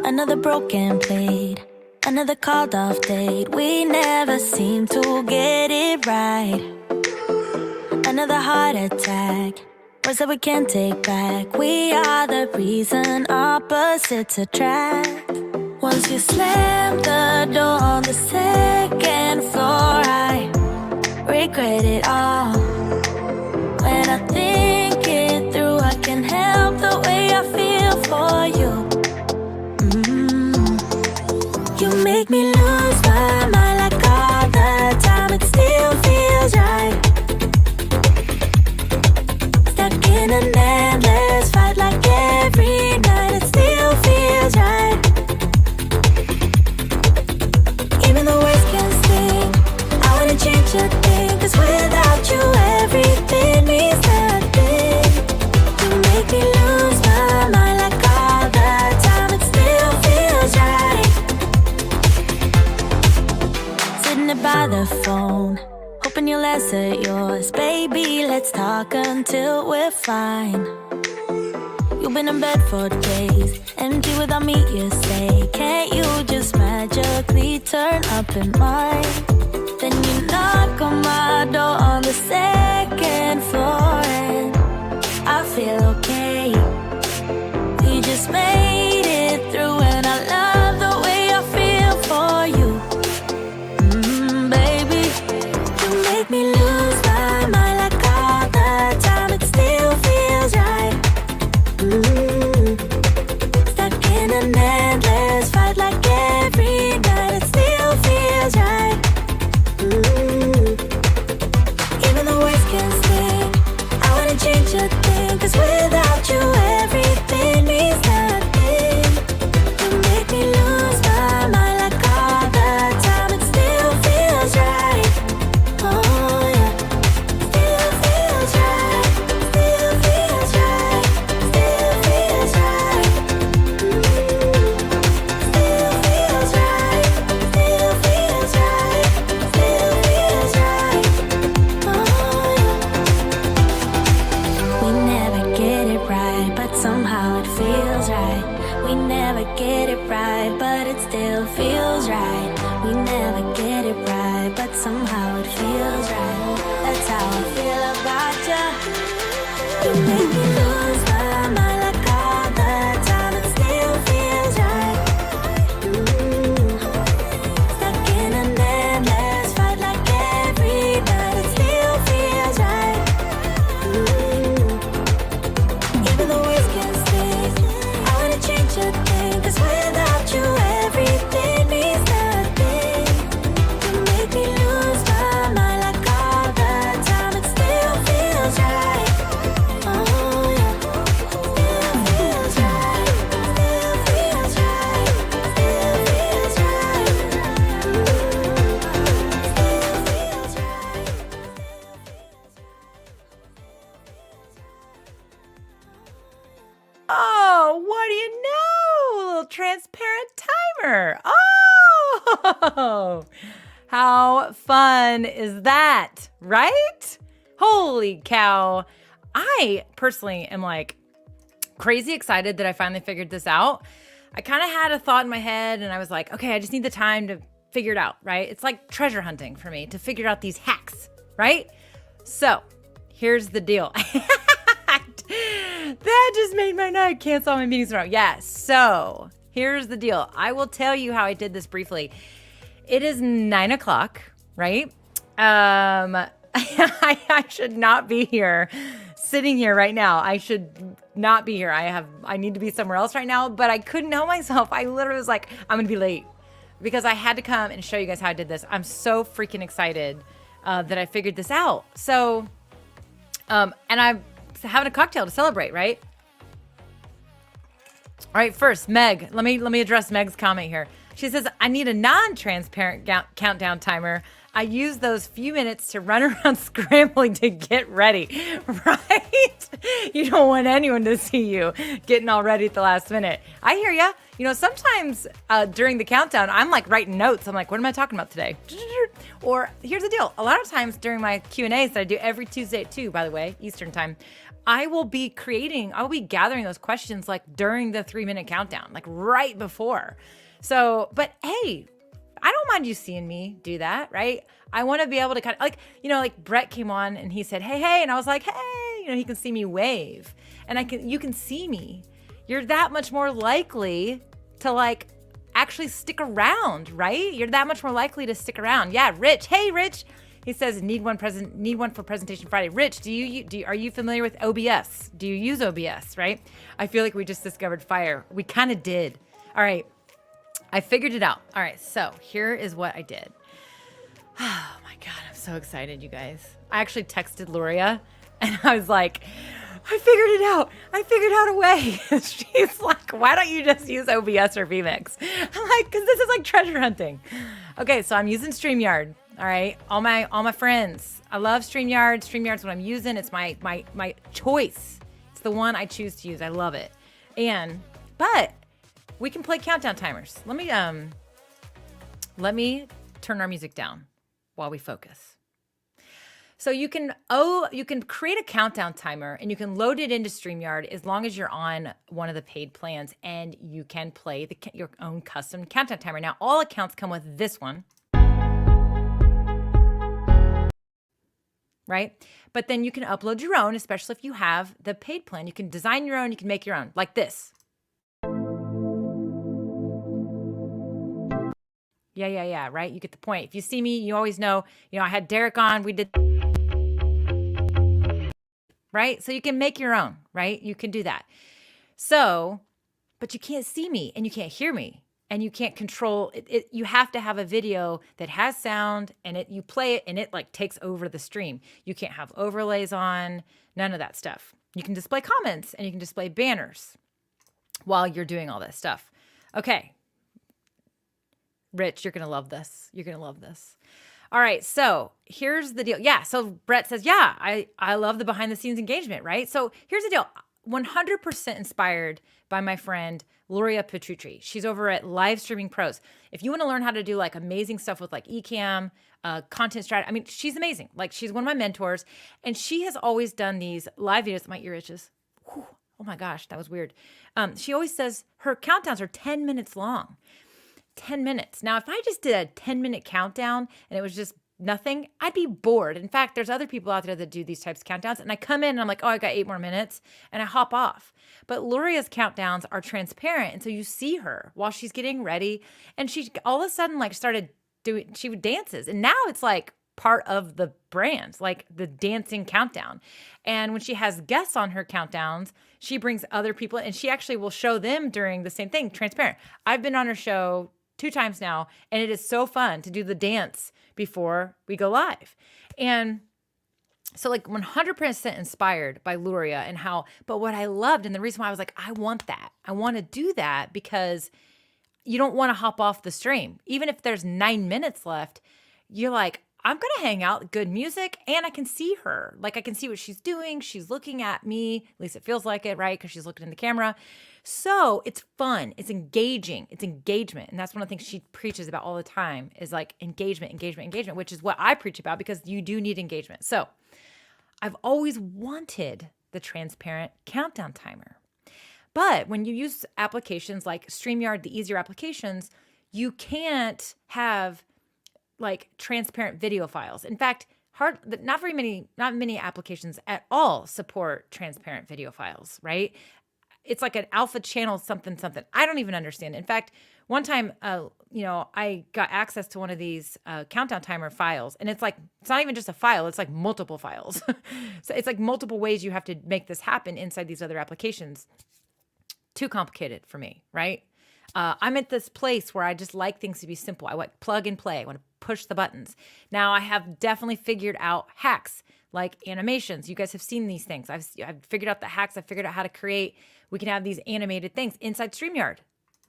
Another broken plate, another called off date. We never seem to get it right. Another heart attack, words that we can't take back. We are the reason opposites attract. Once you slam the door on the second floor, I regret it all. When I think it through, I can't help the way I feel for you. You make me lose my mind like all the time. It still feels right. Stuck in an endless fight like every night. It still feels right. Even the worst can sting. I wanna change a thing, 'cause without you everything means nothing. You make me lose my mind like all the time. It still feels right. By the phone, hoping you'll answer yours. Baby, let's talk until we're fine. You've been in bed for days, empty without me, you say. Can't you just magically turn up in mine? Then you knock on my door on the second floor, and I feel okay. We just made it through, and I love the way I feel for you. Make me lose my mind like all the time. It still feels right. Stuck in an endless fight like every night. It still feels right. Even the worst can sting. I wanna change a thing, 'cause without you everything means nothing. You make me lose my mind like all the time. It still feels right. Oh yeah, still feels right, still feels right, still feels right, still feels right, still feels right, still feels right. Oh yeah. We never get it right, but somehow it feels right. We never get it right, but it still feels right. We never get it right, but somehow it feels right. That's how I feel about you. You make me lose my mind like all the time. It still feels right. Stuck in an endless fight like every night. It still feels right. Even the worst can sting. I wanna change a thing, 'cause without you everything means nothing. You make me lose my mind like all the time. It still feels right. Oh yeah, still feels right. Still feels right. Still feels right. Still feels right. Oh, what do you know? A little transparent timer. Oh, how fun is that, right? Holy cow. I personally am like crazy excited that I finally figured this out. I kind of had a thought in my head and I was like, okay, I just need the time to figure it out, right? It's like treasure hunting for me to figure out these hacks, right? So here's the deal. That just made my night. Cancel all my meetings tomorrow. Yes. So here's the deal. I will tell you how I did this briefly. It is 9 o'clock, right? I should not be here, sitting here right now. I should not be here. I need to be somewhere else right now, but I couldn't help myself. I literally was like, I'm going to be late because I had to come and show you guys how I did this. I'm so freaking excited that I figured this out. So, and I'm having a cocktail to celebrate, right? All right, first, Meg. Let me address Meg's comment here. She says, I need a non-transparent countdown timer. I use those few minutes to run around scrambling to get ready, right? You don't want anyone to see you getting all ready at the last minute. I hear ya. You know, sometimes during the countdown, I'm like writing notes. I'm like, what am I talking about today? Or here's the deal. A lot of times during my Q&As that I do every Tuesday at 2, by the way, Eastern time, I will be gathering those questions like during the 3-minute countdown, like right before. So, but hey, I don't mind you seeing me do that, right? I want to be able to kind of like, you know, like Brett came on and he said, hey, and I was like, hey, you know, he can see me wave and you can see me. You're that much more likely to like actually stick around, right? You're that much more likely to stick around. Yeah, Rich. Hey, Rich. He says need one for Presentation Friday. Rich, are you familiar with OBS? Do you use OBS, right? I feel like we just discovered fire. We kind of did. All right. I figured it out. All right. So here is what I did. Oh my God. I'm so excited, you guys. I actually texted Luria and I was like, I figured it out. I figured out a way. She's like, why don't you just use OBS or vMix? I'm like, because this is like treasure hunting. Okay, so I'm using StreamYard. All right, all my friends. I love StreamYard. StreamYard's what I'm using. It's my choice. It's the one I choose to use. I love it. But we can play countdown timers. Let me turn our music down while we focus. So you can create a countdown timer and you can load it into StreamYard as long as you're on one of the paid plans, and you can play your own custom countdown timer. Now, all accounts come with this one, right? But then you can upload your own, especially if you have the paid plan. You can design your own, you can make your own, like this. Yeah, right? You get the point. If you see me, you always know, I had Derek on, we did, right? So you can make your own, right? You can do that. So, but you can't see me and you can't hear me and you can't control it. You have to have a video that has sound and you play it and it like takes over the stream. You can't have overlays on, none of that stuff. You can display comments and you can display banners while you're doing all this stuff. Okay. Rich, you're going to love this. You're going to love this. All right. So here's the deal. Yeah. So Brett says, yeah, I love the behind the scenes engagement, right? So here's the deal. 100% inspired by my friend, Luria Petrucci. She's over at Live Streaming Pros. If you want to learn how to do like amazing stuff with like eCam, content strategy, I mean, she's amazing. Like she's one of my mentors and she has always done these live videos. My ear itches. Whew. Oh my gosh, that was weird. She always says her countdowns are 10 minutes long. 10 minutes. Now, if I just did a 10-minute countdown and it was just nothing, I'd be bored. In fact, there's other people out there that do these types of countdowns and I come in and I'm like, oh, I got 8 more minutes and I hop off. But Luria's countdowns are transparent. And so you see her while she's getting ready and she all of a sudden like started doing, she dances. And now it's like part of the brand, like the dancing countdown. And when she has guests on her countdowns, she brings other people and she actually will show them during the same thing, transparent. I've been on her show 2 times now, and it is so fun to do the dance before we go live. And so like 100% inspired by Luria and but what I loved and the reason why I was like, I want that. I want to do that because you don't want to hop off the stream. Even if there's 9 minutes left, you're like, I'm going to hang out, good music, and I can see her. Like I can see what she's doing. She's looking at me. At least it feels like it, right? Because she's looking in the camera. So it's fun. It's engaging. It's engagement. And that's one of the things she preaches about all the time is like engagement, which is what I preach about because you do need engagement. So I've always wanted the transparent countdown timer. But when you use applications like StreamYard, the easier applications, you can't have like transparent video files. In fact, not many applications at all support transparent video files, right? It's like an alpha channel something. I don't even understand. In fact, one time, I got access to one of these countdown timer files, and it's not even just a file. It's like multiple files. So it's like multiple ways you have to make this happen inside these other applications. Too complicated for me, right? I'm at this place where I just like things to be simple. I want plug and play. I want to push the buttons. Now I have definitely figured out hacks like animations. You guys have seen these things. I've figured out the hacks. I've figured out how to create. We can have these animated things inside StreamYard,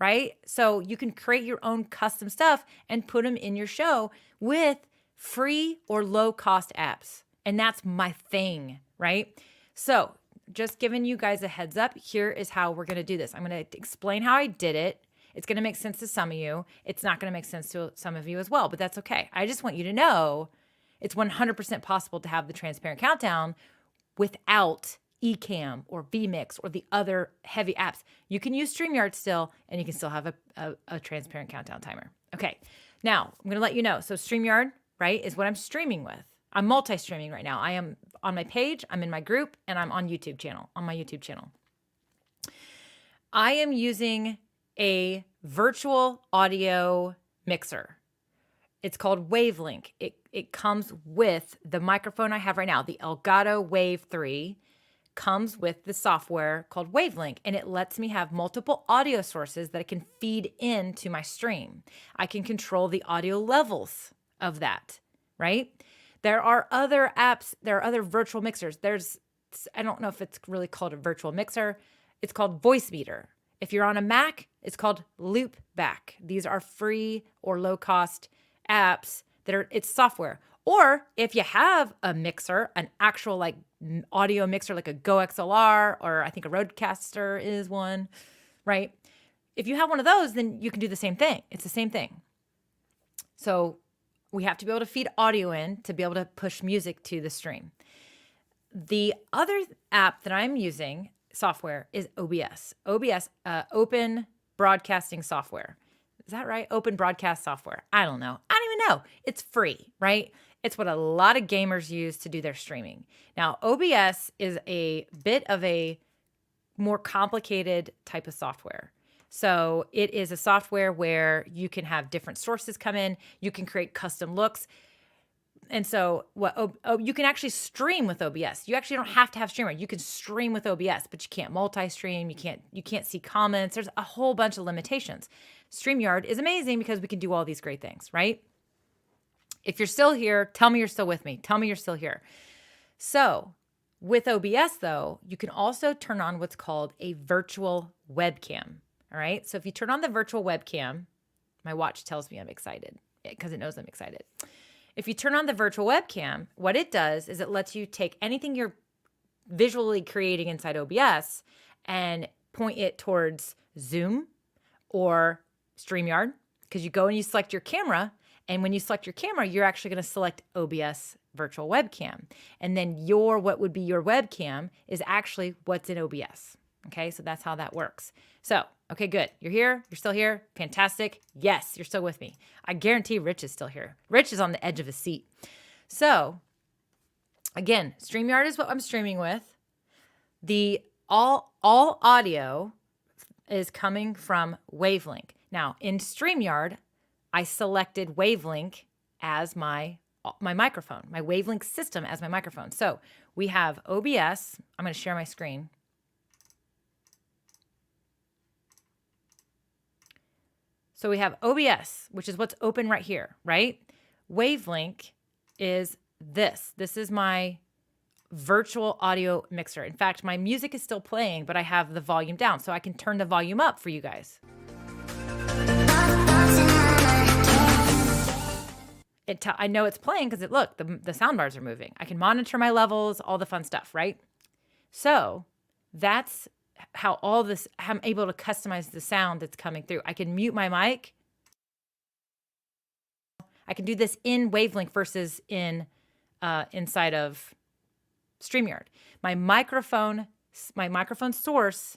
right? So you can create your own custom stuff and put them in your show with free or low cost apps. And that's my thing, right? So just giving you guys a heads up, here is how we're going to do this. I'm going to explain how I did it. It's going to make sense to some of you. It's not going to make sense to some of you as well, but that's okay. I just want you to know it's 100% possible to have the transparent countdown without Ecamm or vMix or the other heavy apps. You can use StreamYard still, and you can still have a transparent countdown timer. Okay, now I'm going to let you know. So StreamYard, right, is what I'm streaming with. I'm multi-streaming right now. I am on my page, I'm in my group, and I'm on my YouTube channel. I am using a virtual audio mixer. It's called Wavelink. It comes with the microphone I have right now, the Elgato Wave 3, comes with the software called Wavelink, and it lets me have multiple audio sources that I can feed into my stream. I can control the audio levels of that, right? There are other apps, there are other virtual mixers. I don't know if it's really called a virtual mixer. It's called Voice Meter. If you're on a Mac, it's called Loopback. These are free or low-cost apps it's software. Or if you have a mixer, an actual like audio mixer, like a Go XLR, or I think a Rodecaster is one, right? If you have one of those, then you can do the same thing. It's the same thing. So we have to be able to feed audio in to be able to push music to the stream. The other app that I'm using, software, is OBS. OBS, Open Broadcasting Software. Is that right? Open Broadcast Software. I don't know. I don't even know. It's free, right? It's what a lot of gamers use to do their streaming. Now, OBS is a bit of a more complicated type of software. So it is a software where you can have different sources come in. You can create custom looks. And so you can actually stream with OBS. You actually don't have to have StreamYard. You can stream with OBS, but you can't multi-stream. You can't see comments. There's a whole bunch of limitations. StreamYard is amazing because we can do all these great things, right? If you're still here, tell me you're still with me. Tell me you're still here. So with OBS, though, you can also turn on what's called a virtual webcam, all right? So if you turn on the virtual webcam, my watch tells me I'm excited because it knows I'm excited. If you turn on the virtual webcam, what it does is it lets you take anything you're visually creating inside OBS and point it towards Zoom or StreamYard, because you go and you select your camera, and when you select your camera, you're actually going to select OBS virtual webcam. And then what would be your webcam is actually what's in OBS. Okay, so that's how that works. So, okay, good. You're here. You're still here. Fantastic. Yes, you're still with me. I guarantee Rich is still here. Rich is on the edge of his seat. So, again, StreamYard is what I'm streaming with. The all audio is coming from Wavelink. Now, in StreamYard, I selected Wavelink as my microphone, my Wavelink system as my microphone. So we have OBS. I'm going to share my screen. So we have OBS, which is what's open right here, right? Wavelink is this. This is my virtual audio mixer. In fact, my music is still playing, but I have the volume down, so I can turn the volume up for you guys. I know it's playing because look, the sound bars are moving. I can monitor my levels, all the fun stuff, right? So that's how I'm able to customize the sound that's coming through. I can mute my mic. I can do this in Wavelink versus inside of StreamYard. My microphone source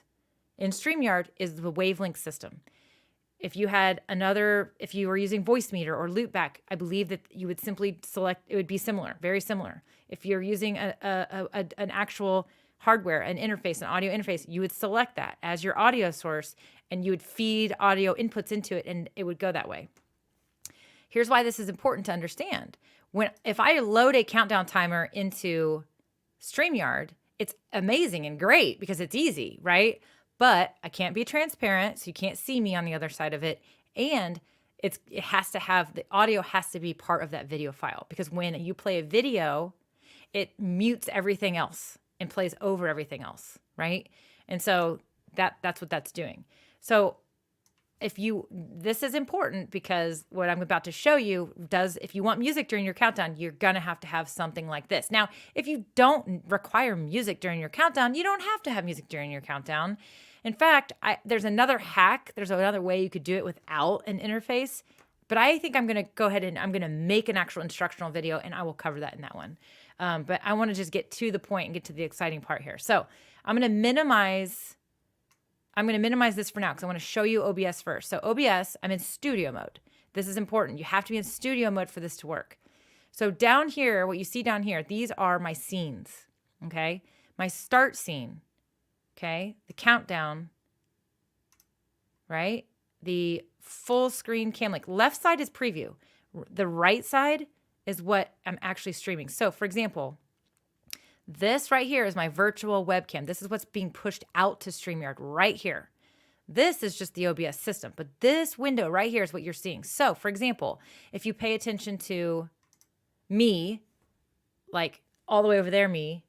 in StreamYard is the Wavelink system. If you were using Voice Meter or Loopback, I believe that you would simply select, it would be similar, very similar. If you're using an actual hardware, an interface, an audio interface, you would select that as your audio source and you would feed audio inputs into it and it would go that way. Here's why this is important to understand. If I load a countdown timer into StreamYard, it's amazing and great because it's easy, right? But I can't be transparent, so you can't see me on the other side of it. And the audio has to be part of that video file because when you play a video, it mutes everything else and plays over everything else, right? And so that's what that's doing. So this is important because what I'm about to show you if you want music during your countdown, you're going to have something like this. Now, if you don't require music during your countdown, you don't have to have music during your countdown. In fact, there's another hack. There's another way you could do it without an interface. But I think I'm going to go ahead and I'm going to make an actual instructional video, and I will cover that in that one. But I want to just get to the point and get to the exciting part here. So I'm going to minimize this for now because I want to show you OBS first. So OBS, I'm in studio mode. This is important. You have to be in studio mode for this to work. So down here, what you see down here, these are my scenes, okay? My start scene, okay? The countdown, right? The full screen cam, like left side is preview. The right side is what I'm actually streaming. So for example, this right here is my virtual webcam. This is what's being pushed out to StreamYard right here. This is just the OBS system, but this window right here is what you're seeing. So for example, if you pay attention to me, like all the way over there, me,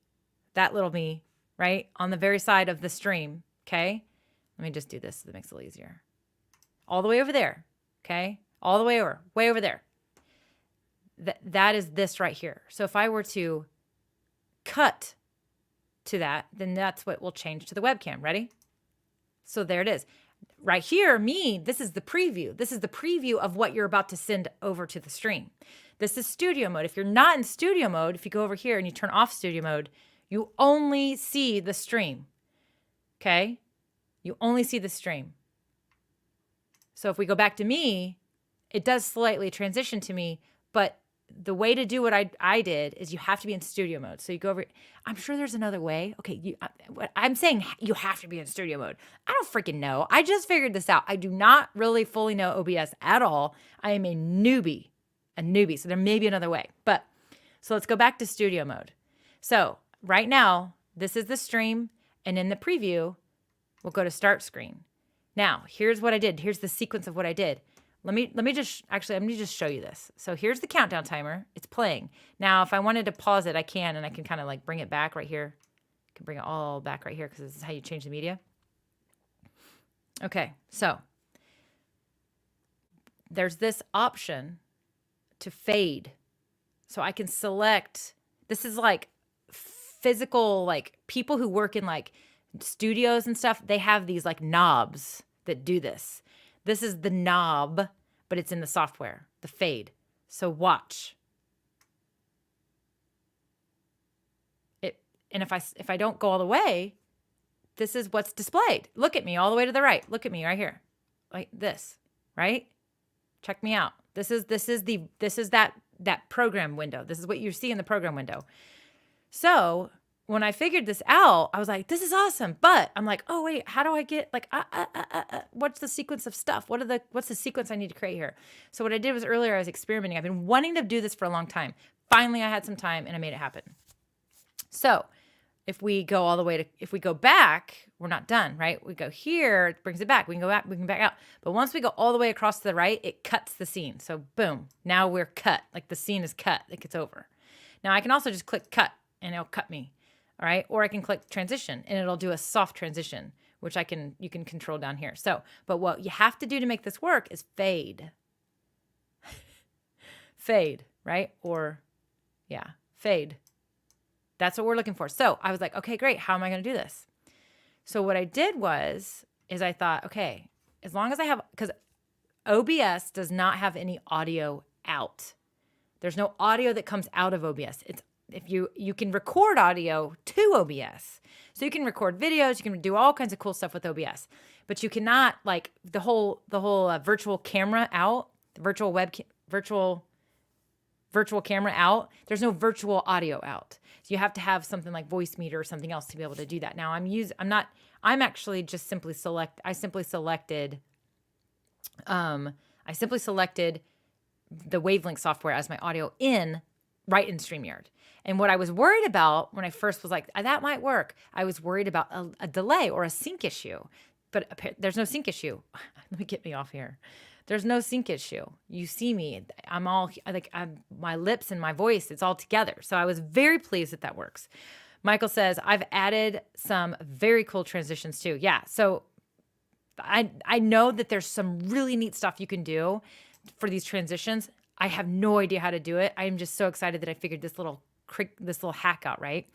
that little me, right? On the very side of the stream, okay? Let me just do this so that makes it a little easier. All the way over there, okay? All the way over there. That is this right here. So if I were to cut to that, then that's what will change to the webcam. Ready? So there it is. Right here, this is the preview. This is the preview of what you're about to send over to the stream. This is studio mode. If you're not in studio mode, if you go over here and you turn off studio mode, you only see the stream, okay? You only see the stream. So if we go back to me, it does slightly transition to me, but the way to do what I did is you have to be in studio mode. So you go over, I'm sure there's another way. Okay, I'm saying you have to be in studio mode. I don't freaking know. I just figured this out. I do not really fully know OBS at all. I am a newbie. So there may be another way. But so let's go back to studio mode. So right now, this is the stream, and in the preview, we'll go to start screen. Now, here's what I did. Here's the sequence of what I did. Let me just show you this. So here's the countdown timer. It's playing. Now, if I wanted to pause it, I can, and I can kind of like bring it back right here. I can bring it all back right here because this is how you change the media. Okay, so there's this option to fade. So I can select, this is like physical, like people who work in like studios and stuff, they have these like knobs that do this. This is the knob, but it's in the software, the fade. So watch. And if I don't go all the way, this is what's displayed. Look at me all the way to the right. Look at me right here. Like this, right? Check me out. This is that program window. This is what you see in the program window. So when I figured this out, I was like, this is awesome. But I'm like, oh wait, how do I get like, what's the sequence of stuff? What's the sequence I need to create here? So what I did was earlier I was experimenting. I've been wanting to do this for a long time. Finally, I had some time and I made it happen. So if we go all the way if we go back, we're not done, right? We go here, it brings it back. We can go back, we can back out. But once we go all the way across to the right, it cuts the scene. So boom, now we're cut. Like the scene is cut, like it's over. Now I can also just click cut and it'll cut me. All right, or I can click transition and it'll do a soft transition, which you can control down here. So, but what you have to do to make this work is fade. Fade, right? Or yeah, fade. That's what we're looking for. So I was like, okay, great. How am I going to do this? So what I did is I thought, okay, as long as I have, because OBS does not have any audio out. There's no audio that comes out of OBS. It's if you can record audio to OBS. So you can record videos, you can do all kinds of cool stuff with OBS, but you cannot like the whole virtual camera out, virtual camera out. There's no virtual audio out. So you have to have something like Voice Meter or something else to be able to do that. Now I simply selected the Wavelink software as my audio right in StreamYard. And what I was worried about when I first was like, that might work, I was worried about a delay or a sync issue. But there's no sync issue. Let me get me off here. There's no sync issue. You see me. I'm all like, my lips and my voice, it's all together. So I was very pleased that works. Michael says, I've added some very cool transitions too. Yeah. So I know that there's some really neat stuff you can do for these transitions. I have no idea how to do it. I am just so excited that I figured this little hack out, right?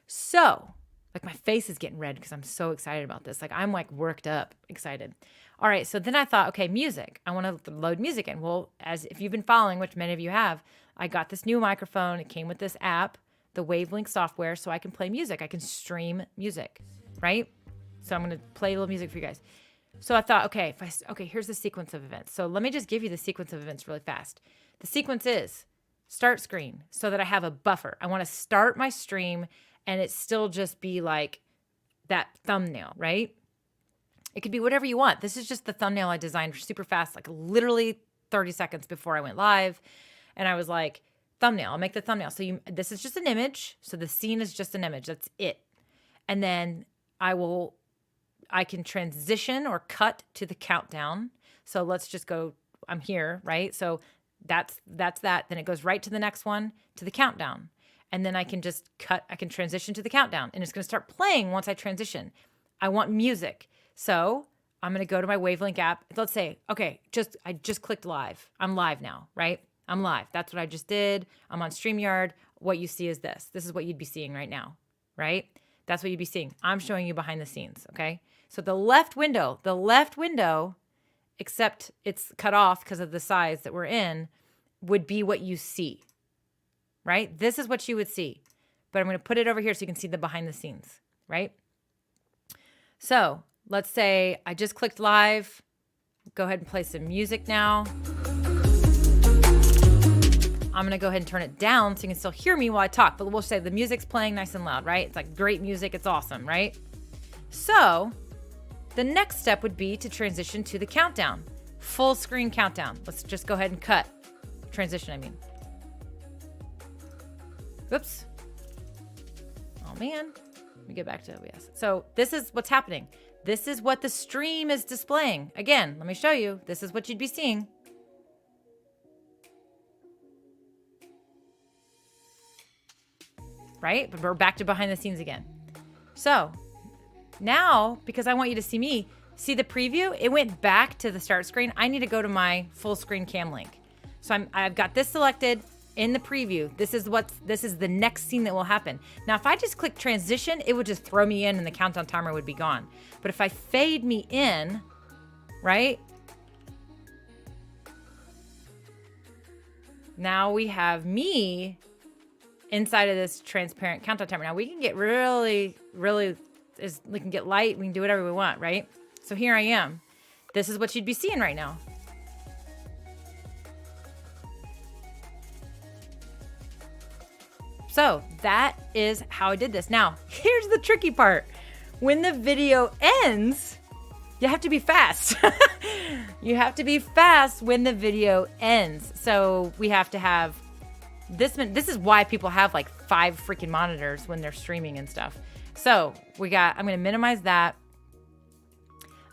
So, like my face is getting red because I'm so excited about this. Like I'm like worked up, excited. All right, so then I thought, okay, music. I want to load music in. Well, as if you've been following, which many of you have, I got this new microphone. It came with this app, the Wavelink software, so I can play music. I can stream music, right? So I'm going to play a little music for you guys. So I thought, okay, here's the sequence of events. So let me just give you the sequence of events really fast. The sequence is start screen so that I have a buffer. I want to start my stream and it still just be like that thumbnail, right? It could be whatever you want. This is just the thumbnail I designed super fast, like literally 30 seconds before I went live. And I was like, thumbnail, I'll make the thumbnail. So this is just an image. So the scene is just an image. That's it. And then I can transition or cut to the countdown. So let's just go, I'm here, right? So that's that. Then it goes right to the next one, to the countdown. And then I can just I can transition to the countdown. And it's going to start playing once I transition. I want music. So I'm going to go to my Wavelink app. Let's say, okay, I just clicked live. I'm live now, right? I'm live. That's what I just did. I'm on StreamYard. What you see is this. This is what you'd be seeing right now, right? That's what you'd be seeing. I'm showing you behind the scenes, okay? So the left window, except it's cut off because of the size that we're in, would be what you see, right? This is what you would see. But I'm going to put it over here so you can see the behind the scenes, right? So let's say I just clicked live. Go ahead and play some music now. I'm going to go ahead and turn it down so you can still hear me while I talk. But we'll say the music's playing nice and loud, right? It's like great music. It's awesome, right? So the next step would be to transition to the countdown. Full screen countdown. Let's just go ahead and cut. Transition, I mean. Whoops. Oh, man. Let me get back to OBS. So this is what's happening. This is what the stream is displaying. Again, let me show you. This is what you'd be seeing. Right? But we're back to behind the scenes again. So now, because I want you to see me, see the preview? It went back to the start screen. I need to go to my full screen cam link. So I've got this selected in the preview. This is the next scene that will happen. Now, if I just click transition, it would just throw me in and the countdown timer would be gone. But if I fade me in, right? Now we have me inside of this transparent countdown timer. Now we can get really, we can get light. We can do whatever we want, right? So here I am. This is what you'd be seeing right now. So that is how I did this. Now, here's the tricky part. When the video ends, you have to be fast. You have to be fast when the video ends. So we have to have this is why people have like 5 freaking monitors when they're streaming and stuff. So I'm going to minimize that.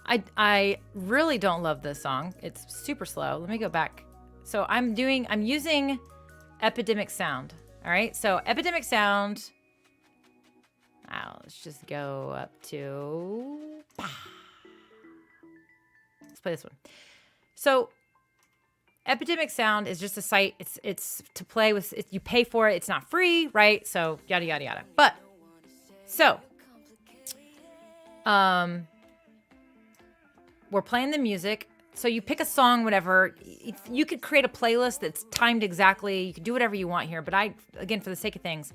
I really don't love this song. It's super slow. Let me go back. So I'm using Epidemic Sound. All right. So Epidemic Sound. Let's just go up to, let's play this one. So Epidemic Sound is just a site. It's to play with. You pay for it. It's not free, right? So yada yada yada. But so, we're playing the music. So you pick a song, whatever. You could create a playlist that's timed exactly. You can do whatever you want here. But again, for the sake of things,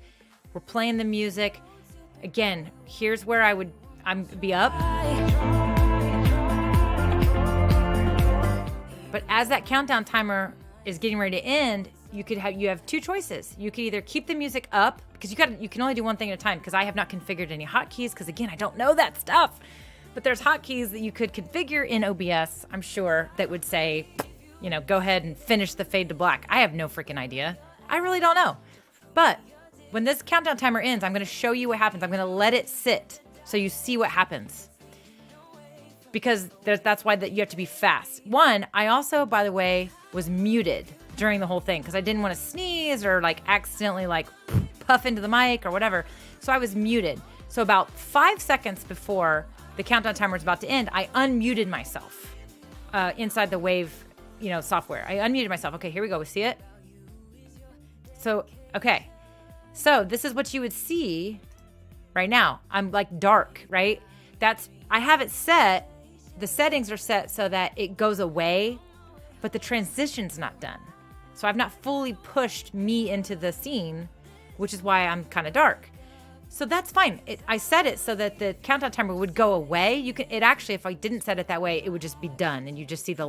we're playing the music. Again, here's where I'm be up. But as that countdown timer is getting ready to end, you have 2 choices. You could either keep the music up because you can only do one thing at a time because I have not configured any hotkeys because again, I don't know that stuff. But there's hotkeys that you could configure in OBS, I'm sure, that would say, go ahead and finish the fade to black. I have no freaking idea. I really don't know. But when this countdown timer ends, I'm going to show you what happens. I'm going to let it sit so you see what happens. Because that's why you have to be fast. One, I also, by the way, was muted during the whole thing because I didn't want to sneeze or accidentally puff into the mic or whatever. So I was muted. So about 5 seconds before the countdown timer was about to end, I unmuted myself inside the Wave, software. I unmuted myself. Okay, here we go. We see it? So, okay. So this is what you would see right now. I'm like dark, right? I have it set. The settings are set so that it goes away, but the transition's not done. So I've not fully pushed me into the scene, which is why I'm kind of dark. So that's fine. I set it so that the countdown timer would go away. It actually, if I didn't set it that way, it would just be done, and you just see the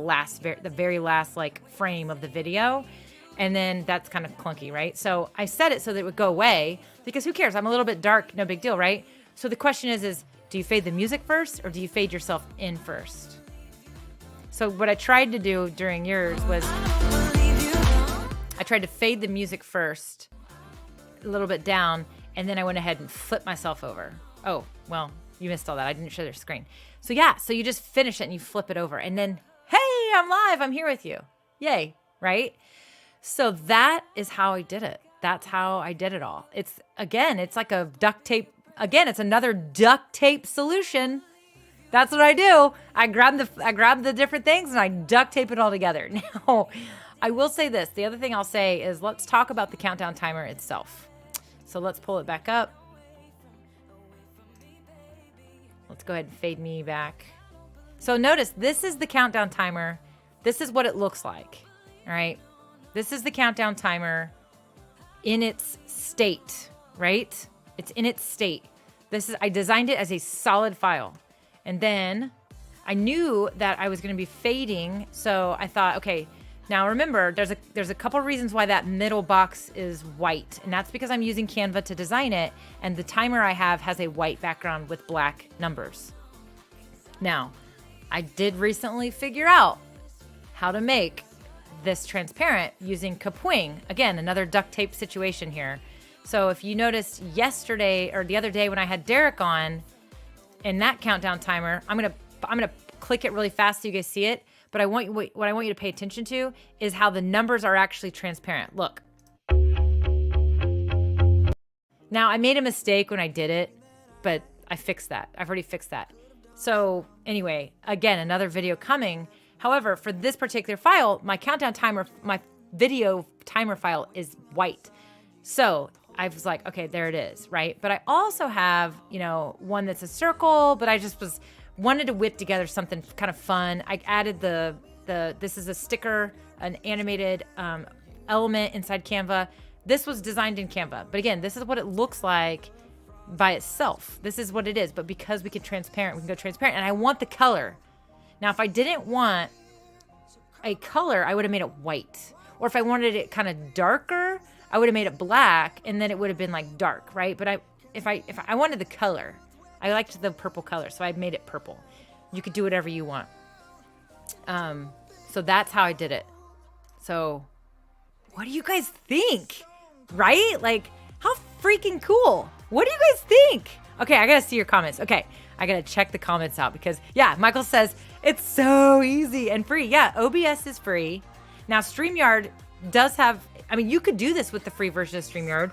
very last like frame of the video, and then that's kind of clunky, right? So I set it so that it would go away because who cares? I'm a little bit dark, no big deal, right? So the question is do you fade the music first or do you fade yourself in first? So what I tried to do during yours was I tried to fade the music first, a little bit down, and then I went ahead and flipped myself over. Oh, well, you missed all that. I didn't show their screen. So yeah, so you just finish it and you flip it over. And then, hey, I'm live. I'm here with you. Yay, right? So that is how I did it. That's how I did it all. It's like a duct tape. Again, it's another duct tape solution. That's what I do. I grab the different things and I duct tape it all together. Now, I will say this. The other thing I'll say is let's talk about the countdown timer itself. So let's pull it back up. Let's go ahead and fade me back. So notice this is the countdown timer. This is what it looks like. All right. This is the countdown timer in its state, right? It's in its state. I designed it as a solid file. And then I knew that I was going to be fading. So I thought, okay, now remember, there's a couple reasons why that middle box is white. And that's because I'm using Canva to design it. And the timer I have has a white background with black numbers. Now, I did recently figure out how to make this transparent using Kapwing. Again, another duct tape situation here. So if you noticed yesterday or the other day when I had Derek on in that countdown timer, I'm gonna click it really fast so you guys see it. But what I want you to pay attention to is how the numbers are actually transparent. Look. Now I made a mistake when I did it, but I fixed that. I've already fixed that. So anyway, again, another video coming. However, for this particular file, my countdown timer, my video timer file is white. So I was like, okay, there it is, right? But I also have, one that's a circle, but I just wanted to whip together something kind of fun. I added this is a sticker, an animated element inside Canva. This was designed in Canva. But again, this is what it looks like by itself. This is what it is. But because we can go transparent. And I want the color. Now, if I didn't want a color, I would have made it white. Or if I wanted it kind of darker, I would have made it black, and then it would have been like dark, right? But if I wanted the color, I liked the purple color, so I made it purple. You could do whatever you want. So that's how I did it. So what do you guys think? Right? Like, how freaking cool. What do you guys think? Okay, I gotta see your comments. Okay, I gotta check the comments out because, yeah, Michael says, it's so easy and free. Yeah, OBS is free. Now, StreamYard does have, you could do this with the free version of StreamYard.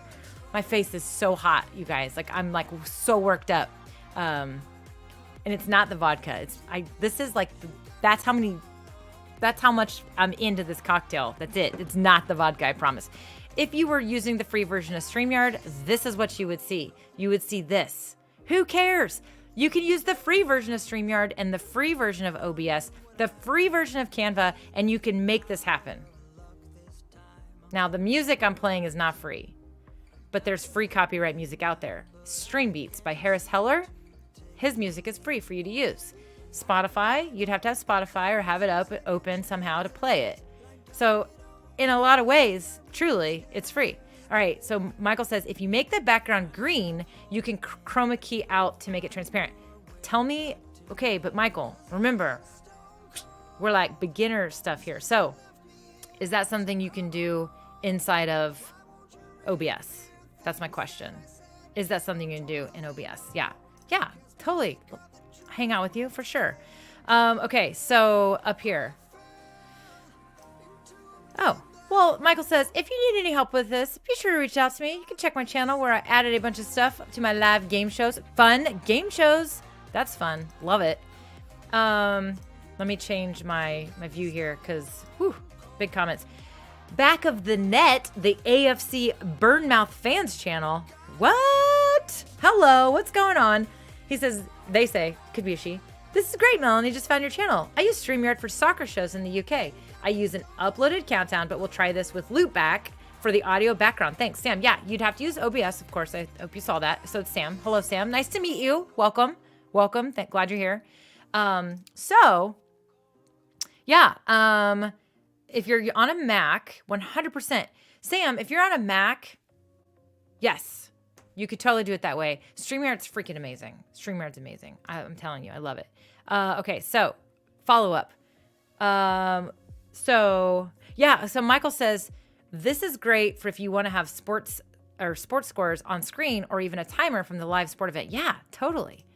My face is so hot, you guys. Like, I'm like so worked up. And it's not the vodka. That's how much I'm into this cocktail. That's it. It's not the vodka, I promise. If you were using the free version of StreamYard, this is what you would see. You would see this. Who cares? You can use the free version of StreamYard and the free version of OBS, the free version of Canva, and you can make this happen. Now, the music I'm playing is not free, but there's free copyright music out there. Stream Beats by Harris Heller. His music is free for you to use. Spotify, you'd have to have Spotify or have it open somehow to play it. So in a lot of ways, truly, it's free. All right, so Michael says, if you make the background green, you can chroma key out to make it transparent. Tell me, okay, but Michael, remember, we're like beginner stuff here. So is that something you can do inside of OBS? That's my question. Is that something you can do in OBS? Yeah, totally. Hang out with you for sure. Okay, so up here. Oh, well, Michael says, if you need any help with this, be sure to reach out to me. You can check my channel where I added a bunch of stuff to my live game shows. Fun game shows That's fun. Love it. Let me change my view here because, big comments. Back of the net, the AFC Burnmouth fans channel. What? Hello, what's going on? He says, they say, could be a she. This is great, Melanie. Just found your channel. I use StreamYard for soccer shows in the UK. I use an uploaded countdown, but we'll try this with loopback for the audio background. Thanks, Sam. Yeah, you'd have to use OBS, of course. I hope you saw that. So it's Sam. Hello, Sam. Nice to meet you. Welcome. Welcome. Glad you're here. If you're on a Mac, 100%. Sam, if you're on a Mac, yes, you could totally do it that way. StreamYard's freaking amazing. StreamYard's amazing. I'm telling you, I love it. Okay, so follow up. So Michael says, this is great for if you want to have sports scores on screen or even a timer from the live sport event. Yeah, totally.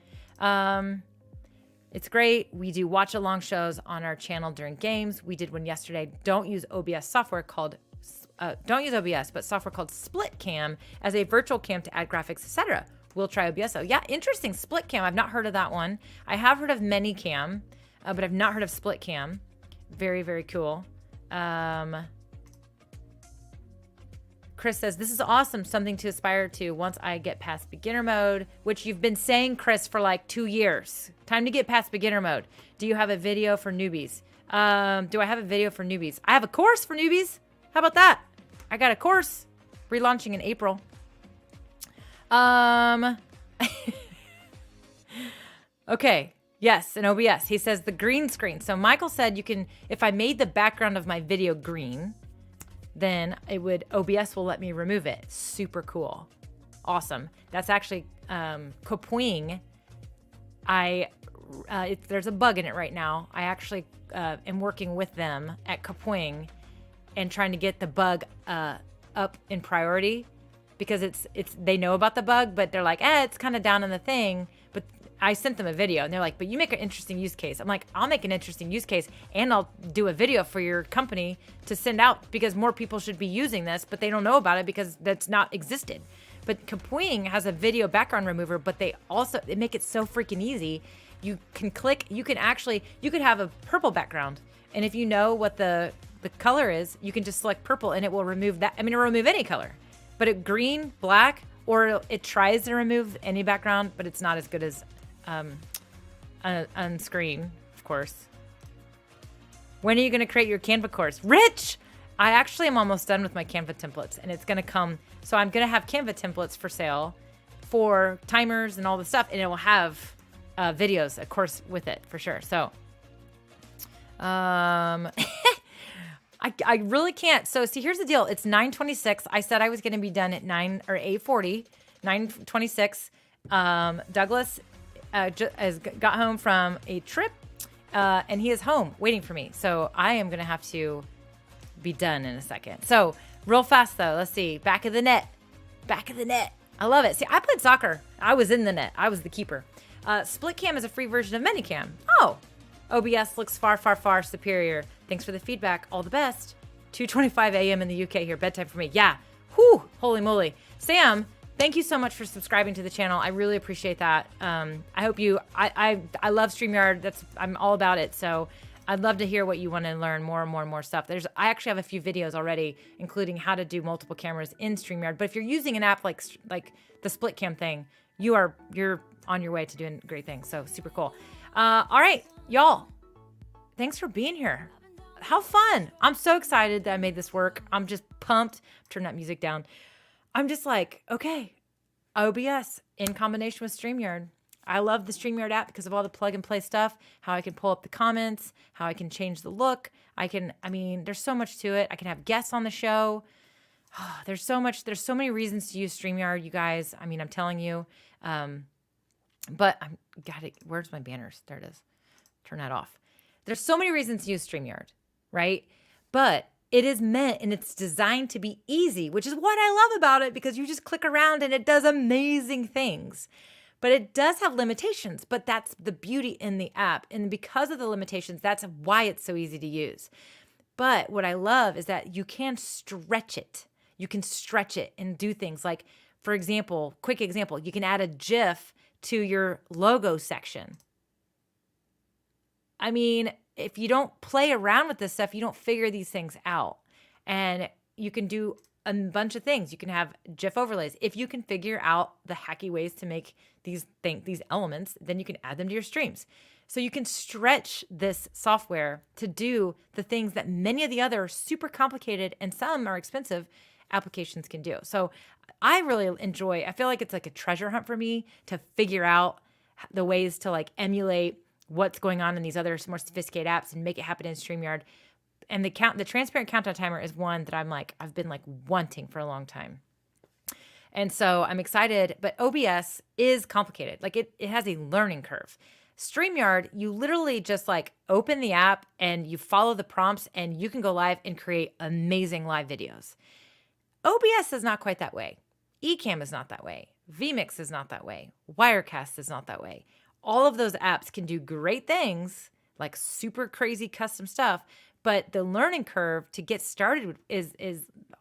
It's great. We do watch along shows on our channel during games. We did one yesterday. Don't use OBS, but software called Split Cam as a virtual cam to add graphics, etc. We'll try OBS. Yeah, interesting. Split Cam. I've not heard of that one. I have heard of Manycam, but I've not heard of Split Cam. Very, very cool. Chris says, this is awesome. Something to aspire to once I get past beginner mode, which you've been saying, Chris, for like 2 years. Time to get past beginner mode. Do you have a video for newbies? Do I have a video for newbies? I have a course for newbies. How about that? I got a course relaunching in April. Okay. Yes, an OBS. He says the green screen. So Michael said you can, if I made the background of my video green, then OBS will let me remove it. Super cool. Awesome. That's actually Kapwing. There's a bug in it right now. I actually am working with them at Kapwing and trying to get the bug up in priority because they know about the bug, but they're like, it's kind of down in the thing. But I sent them a video and they're like, but you make an interesting use case. I'm like, I'll make an interesting use case and I'll do a video for your company to send out because more people should be using this, but they don't know about it because that's not existed. But Kapwing has a video background remover, but they make it so freaking easy. You can click, you could have a purple background. And if you know what the color is, you can just select purple and it will remove that. I mean, it'll remove any color, but green, black, or it tries to remove any background, but it's not as good as on screen, of course. When are you going to create your Canva course? Rich! I actually am almost done with my Canva templates and it's going to come. So I'm going to have Canva templates for sale for timers and all the stuff. And it will have videos, of course, with it for sure. So, I really can't. So see, here's the deal. It's 9:26. I said I was going to be done at 8:40, 9:26. Douglas has got home from a trip, and he is home waiting for me. So I am going to have to be done in a second. So real fast though, let's see. Back of the net. I love it. See, I played soccer. I was in the net. I was the keeper. Split Cam is a free version of Manycam. Oh, OBS looks far, far, far superior. Thanks for the feedback. All the best. 2:25 a.m. in the UK here. Bedtime for me. Yeah. Whew. Holy moly. Sam, thank you so much for subscribing to the channel. I really appreciate that. I hope I love StreamYard. I'm all about it. So I'd love to hear what you want to learn more and more stuff. I actually have a few videos already, including how to do multiple cameras in StreamYard. But if you're using an app like the Split Cam thing, you're on your way to doing great things. So super cool. All right, y'all. Thanks for being here. How fun. I'm so excited that I made this work. I'm just pumped. Turn that music down. I'm just like, okay, OBS in combination with StreamYard. I love the StreamYard app because of all the plug and play stuff, how I can pull up the comments, how I can change the look. There's so much to it. I can have guests on the show. Oh, there's so many reasons to use StreamYard, you guys. I'm telling you. But where's my banners? There it is. Turn that off. There's so many reasons to use StreamYard, right? But it is meant and it's designed to be easy, which is what I love about it because you just click around and it does amazing things. But it does have limitations, but that's the beauty in the app. And because of the limitations, that's why it's so easy to use. But what I love is that you can stretch it. You can stretch it and do things like, for example, quick example, you can add a GIF to your logo section. I mean, if you don't play around with this stuff, you don't figure these things out. And you can do a bunch of things. You can have GIF overlays. If you can figure out the hacky ways to make these elements, then you can add them to your streams. So you can stretch this software to do the things that many of the other super complicated and some are expensive applications can do. So I really enjoy, I feel like it's like a treasure hunt for me to figure out the ways to like emulate what's going on in these other more sophisticated apps and make it happen in StreamYard. And the transparent countdown timer is one that I've been like wanting for a long time. And so I'm excited, but OBS is complicated. Like it has a learning curve. StreamYard, you literally just like open the app and you follow the prompts and you can go live and create amazing live videos. OBS is not quite that way. Ecamm is not that way. vMix is not that way. Wirecast is not that way. All of those apps can do great things, like super crazy custom stuff, but the learning curve to get started is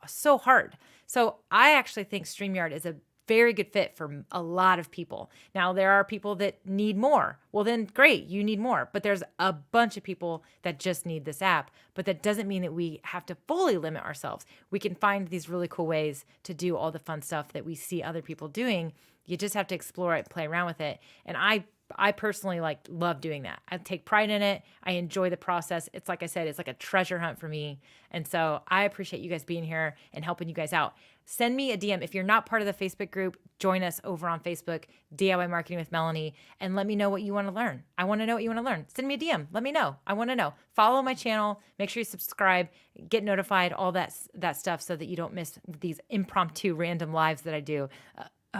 so hard. So I actually think StreamYard is a very good fit for a lot of people. Now, there are people that need more. Well, then great, you need more. But there's a bunch of people that just need this app. But that doesn't mean that we have to fully limit ourselves. We can find these really cool ways to do all the fun stuff that we see other people doing. You just have to explore it, play around with it. And I personally love doing that. I take pride in it. I enjoy the process. It's like I said, it's like a treasure hunt for me. And so I appreciate you guys being here and helping you guys out. Send me a DM. If you're not part of the Facebook group, join us over on Facebook, DIY Marketing with Melanie, and let me know what you want to learn. I want to know what you want to learn. Send me a DM. Let me know. I want to know. Follow my channel. Make sure you subscribe, get notified, all that stuff so that you don't miss these impromptu random lives that I do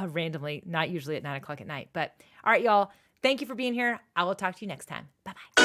randomly, not usually at 9 o'clock at night. But all right, y'all. Thank you for being here. I will talk to you next time. Bye-bye.